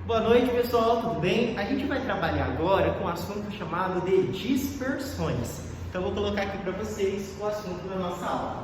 Boa noite, pessoal, tudo bem? A gente vai trabalhar agora com um assunto chamado de dispersões. Então, vou colocar aqui para vocês o assunto da nossa aula.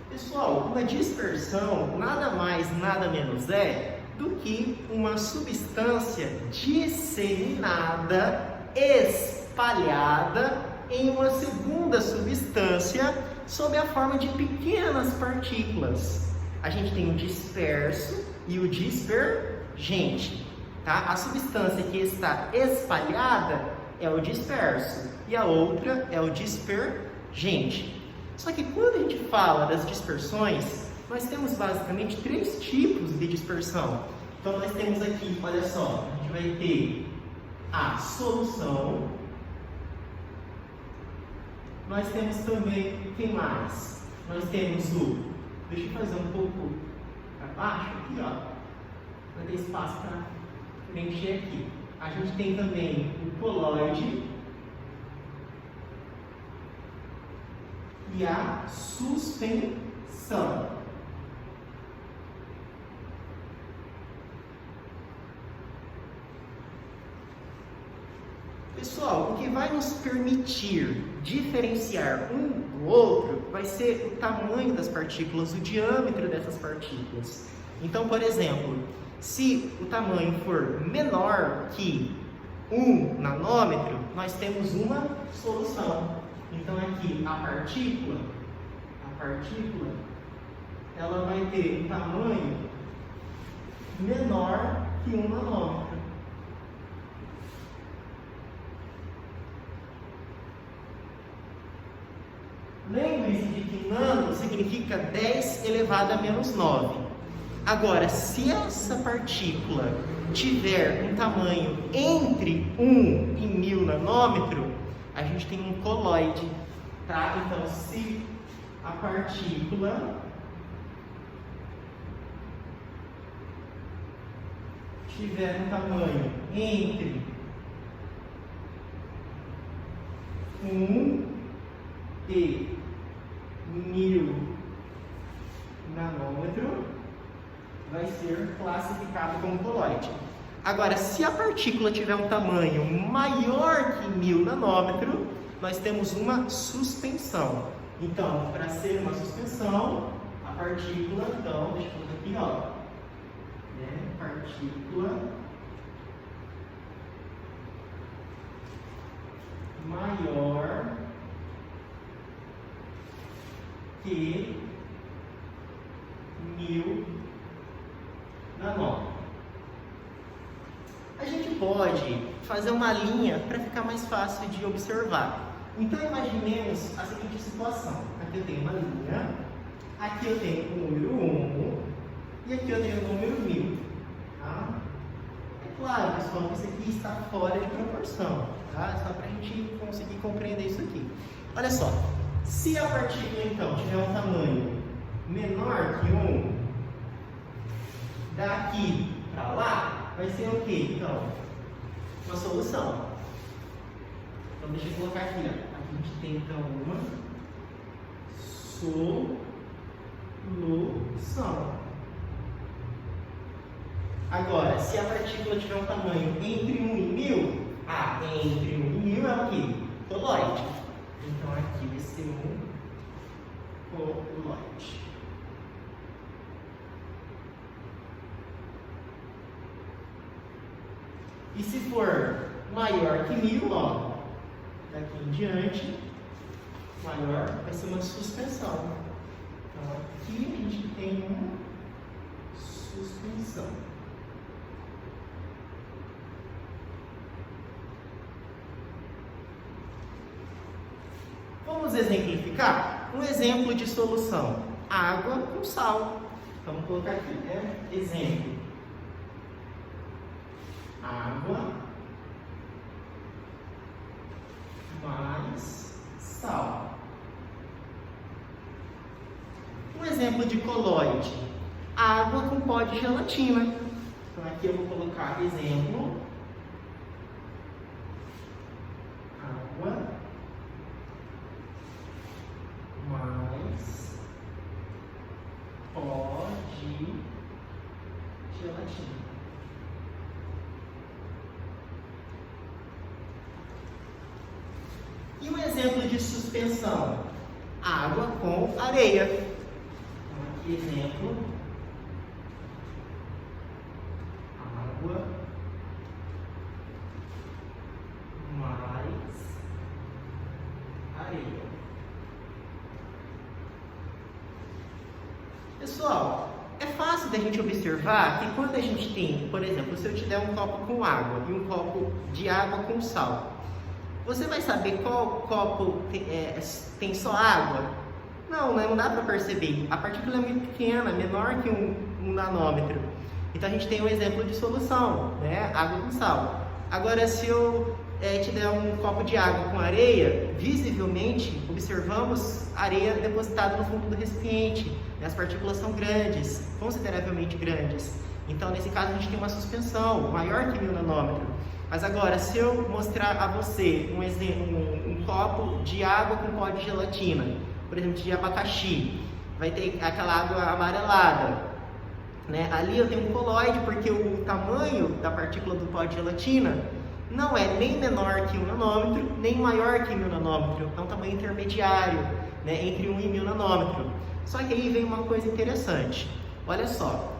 Pessoal, uma dispersão nada mais, nada menos é do que uma substância disseminada, espalhada em uma segunda substância sob a forma de pequenas partículas. A gente tem o disperso e o dispergente, tá? A substância que está espalhada é o disperso e a outra é o dispergente. Só que quando a gente fala das dispersões, nós temos basicamente três tipos de dispersão. Então nós temos aqui, olha só, a gente vai ter a solução. Nós temos também, o que mais? Nós temos o, deixa eu fazer um pouco para baixo aqui, ó, para ter espaço para preencher aqui. A gente tem também o coloide e a suspensão. Pessoal, o que vai nos permitir diferenciar um do outro vai ser o tamanho das partículas, o diâmetro dessas partículas. Então, por exemplo, se o tamanho for menor que 1 nanômetro, nós temos uma solução. Então aqui a partícula, ela vai ter um tamanho menor que 1 nanômetro. Lembre-se de que nano significa 10 elevado a menos 9. Agora, se essa partícula tiver um tamanho entre 1 e 1000 nanômetro, a gente tem um coloide, tá? Então, se a partícula tiver um tamanho entre 1 e 1000 nanômetro, vai ser classificado como coloide. Agora, se a partícula tiver um tamanho maior que 1000 nanômetro, nós temos uma suspensão. Então, para ser uma suspensão, a partícula, então, deixa eu colocar aqui, ó, partícula maior que 1000 nanômetros. A gente pode fazer uma linha para ficar mais fácil de observar. Então, imaginemos a seguinte situação. Aqui eu tenho uma linha, aqui eu tenho o número 1 e aqui eu tenho o número 1000. Tá? É claro, pessoal, que isso aqui está fora de proporção. Tá? Só para a gente conseguir compreender isso aqui. Olha só, se a partícula então tiver um tamanho menor que 1, daqui para lá, vai ser o quê? Então, uma solução. Então, deixa eu colocar aqui, ó. A gente tem então uma solução. Agora, se a partícula tiver um tamanho entre 1 e 1000, entre 1 e 1000 é o quê? Coloide. Então, aqui vai ser um coloide. E se for maior que 1000, ó, daqui em diante, maior vai ser uma suspensão. Então, aqui a gente tem uma suspensão. Vamos exemplificar? Um exemplo de solução: água com sal. Então, vamos colocar aqui, né? Exemplo: água mais sal. Um exemplo de coloide: água com pó de gelatina. Então aqui eu vou colocar exemplo: exemplo de suspensão? Água com areia. Então, aqui exemplo. Água mais areia. Pessoal, é fácil da gente observar que quando a gente tem, por exemplo, se eu te der um copo com água e um copo de água com sal, você vai saber qual copo tem só água? Não, né? Não dá para perceber. A partícula é muito pequena, menor que um nanômetro. Então a gente tem um exemplo de solução, né? Água com sal. Agora, se eu te der um copo de água com areia, visivelmente observamos areia depositada no fundo do recipiente. As partículas são grandes, consideravelmente grandes. Então, nesse caso, a gente tem uma suspensão maior que 1000 nanômetros. Mas agora, se eu mostrar a você um exemplo, um copo de água com pó de gelatina, por exemplo, de abacaxi, vai ter aquela água amarelada, né? Ali eu tenho um coloide, porque o tamanho da partícula do pó de gelatina não é nem menor que 1 nanômetro, nem maior que 1000 nanômetros. É um tamanho intermediário, né? Entre 1 e 1000 nanômetros. Só que aí vem uma coisa interessante. Olha só,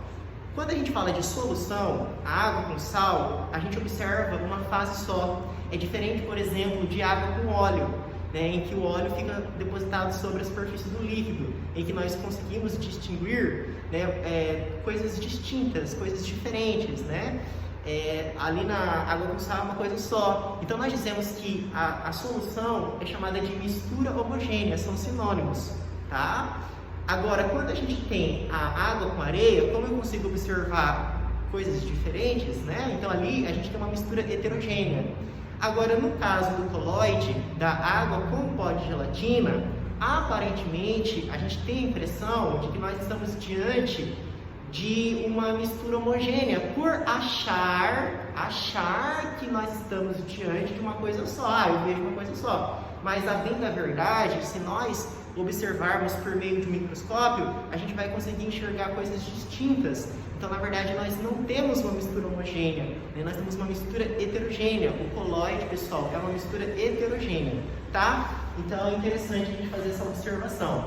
quando a gente fala de solução, a água com sal, a gente observa uma fase só. É diferente, por exemplo, de água com óleo, né, em que o óleo fica depositado sobre a superfície do líquido, em que nós conseguimos distinguir, né, coisas distintas, coisas diferentes, né? Ali na água com sal é uma coisa só. Então nós dizemos que a solução é chamada de mistura homogênea, são sinônimos, tá? Agora, quando a gente tem a água com areia, como eu consigo observar coisas diferentes, né? Então ali a gente tem uma mistura heterogênea. Agora, no caso do coloide, da água com pó de gelatina, aparentemente a gente tem a impressão de que nós estamos diante de uma mistura homogênea, por achar que nós estamos diante de uma coisa só. Eu vejo uma coisa só. Mas, a bem da verdade, se nós observarmos por meio de um microscópio, a gente vai conseguir enxergar coisas distintas. Então, na verdade, nós não temos uma mistura homogênea, né? Nós temos uma mistura heterogênea. O coloide, pessoal, é uma mistura heterogênea, tá? Então, é interessante a gente fazer essa observação.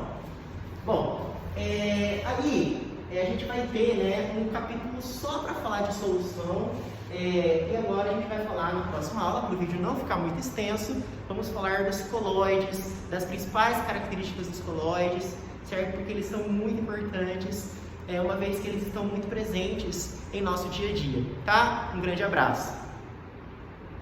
Bom, aí a gente vai ter, né, um capítulo só para falar de solução. E agora a gente vai falar na próxima aula, para o vídeo não ficar muito extenso, vamos falar dos coloides, das principais características dos coloides, certo? Porque eles são muito importantes, uma vez que eles estão muito presentes em nosso dia a dia, tá? Um grande abraço!